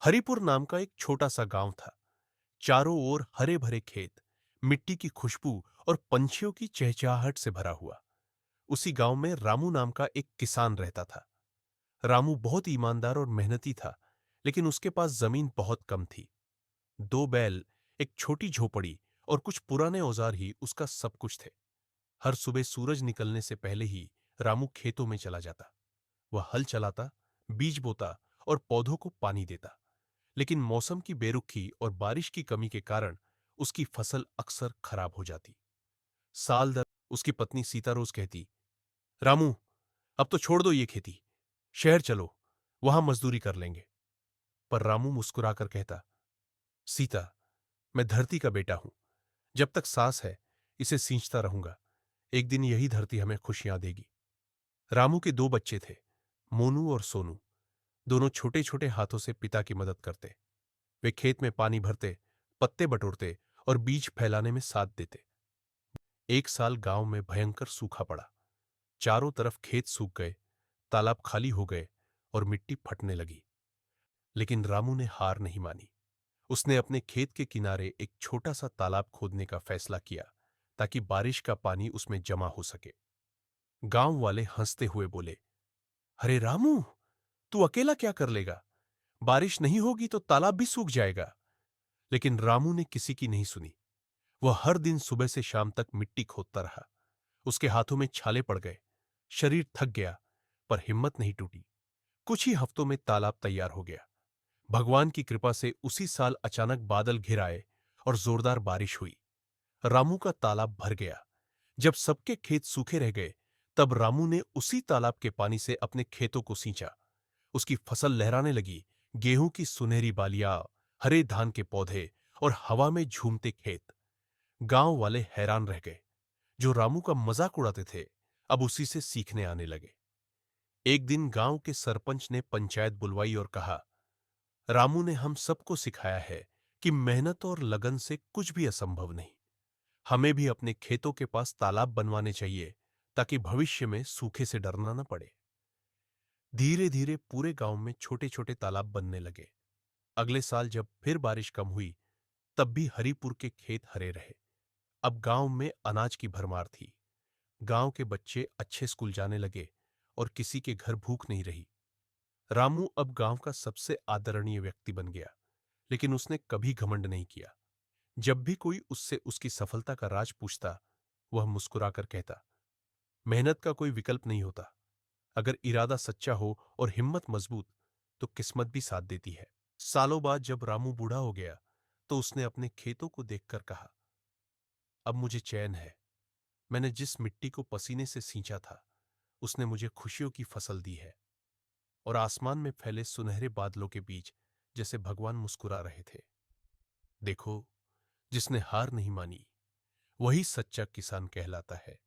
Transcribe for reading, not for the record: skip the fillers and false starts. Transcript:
हरिपुर नाम का एक छोटा सा गांव था। चारों ओर हरे भरे खेत, मिट्टी की खुशबू और पंछियों की चहचहाहट से भरा हुआ। उसी गांव में रामू नाम का एक किसान रहता था। रामू बहुत ईमानदार और मेहनती था, लेकिन उसके पास जमीन बहुत कम थी। दो बैल, एक छोटी झोपड़ी और कुछ पुराने औजार ही उसका सब कुछ थे। हर सुबह सूरज निकलने से पहले ही रामू खेतों में चला जाता। वह हल चलाता, बीज बोता और पौधों को पानी देता। लेकिन मौसम की बेरुखी और बारिश की कमी के कारण उसकी फसल अक्सर खराब हो जाती। साल दर उसकी पत्नी सीता रोज कहती, रामू, अब तो छोड़ दो ये खेती, शहर चलो, वहां मजदूरी कर लेंगे। पर रामू मुस्कुराकर कहता, सीता, मैं धरती का बेटा हूं। जब तक सांस है, इसे सींचता रहूंगा। एक दिन यही धरती हमें खुशियां देगी। रामू के दो बच्चे थे, मोनू और सोनू। दोनों छोटे छोटे हाथों से पिता की मदद करते। वे खेत में पानी भरते, पत्ते बटोरते और बीज फैलाने में साथ देते। एक साल गांव में भयंकर सूखा पड़ा। चारों तरफ खेत सूख गए, तालाब खाली हो गए और मिट्टी फटने लगी। लेकिन रामू ने हार नहीं मानी। उसने अपने खेत के किनारे एक छोटा सा तालाब खोदने का फैसला किया, ताकि बारिश का पानी उसमें जमा हो सके। गांव वाले हंसते हुए बोले, अरे रामू, तू अकेला क्या कर लेगा? बारिश नहीं होगी तो तालाब भी सूख जाएगा। लेकिन रामू ने किसी की नहीं सुनी। वह हर दिन सुबह से शाम तक मिट्टी खोदता रहा। उसके हाथों में छाले पड़ गए, शरीर थक गया, पर हिम्मत नहीं टूटी। कुछ ही हफ्तों में तालाब तैयार हो गया। भगवान की कृपा से उसी साल अचानक बादल घिर आए और जोरदार बारिश हुई। रामू का तालाब भर गया। जब सबके खेत सूखे रह गए, तब रामू ने उसी तालाब के पानी से अपने खेतों को सींचा। उसकी फसल लहराने लगी। गेहूं की सुनहरी बालियां, हरे धान के पौधे और हवा में झूमते खेत। गांव वाले हैरान रह गए। जो रामू का मजाक उड़ाते थे, अब उसी से सीखने आने लगे। एक दिन गांव के सरपंच ने पंचायत बुलवाई और कहा, रामू ने हम सबको सिखाया है कि मेहनत और लगन से कुछ भी असंभव नहीं। हमें भी अपने खेतों के पास तालाब बनवाने चाहिए, ताकि भविष्य में सूखे से डरना न पड़े। धीरे धीरे पूरे गांव में छोटे छोटे तालाब बनने लगे। अगले साल जब फिर बारिश कम हुई, तब भी हरिपुर के खेत हरे रहे। अब गांव में अनाज की भरमार थी। गांव के बच्चे अच्छे स्कूल जाने लगे और किसी के घर भूख नहीं रही। रामू अब गांव का सबसे आदरणीय व्यक्ति बन गया, लेकिन उसने कभी घमंड नहीं किया। जब भी कोई उससे उसकी सफलता का राज पूछता, वह मुस्कुराकर कहता, मेहनत का कोई विकल्प नहीं होता। अगर इरादा सच्चा हो और हिम्मत मजबूत, तो किस्मत भी साथ देती है। सालों बाद जब रामू बूढ़ा हो गया, तो उसने अपने खेतों को देखकर कहा, अब मुझे चैन है। मैंने जिस मिट्टी को पसीने से सींचा था, उसने मुझे खुशियों की फसल दी है। और आसमान में फैले सुनहरे बादलों के बीच जैसे भगवान मुस्कुरा रहे थे। देखो, जिसने हार नहीं मानी, वही सच्चा किसान कहलाता है।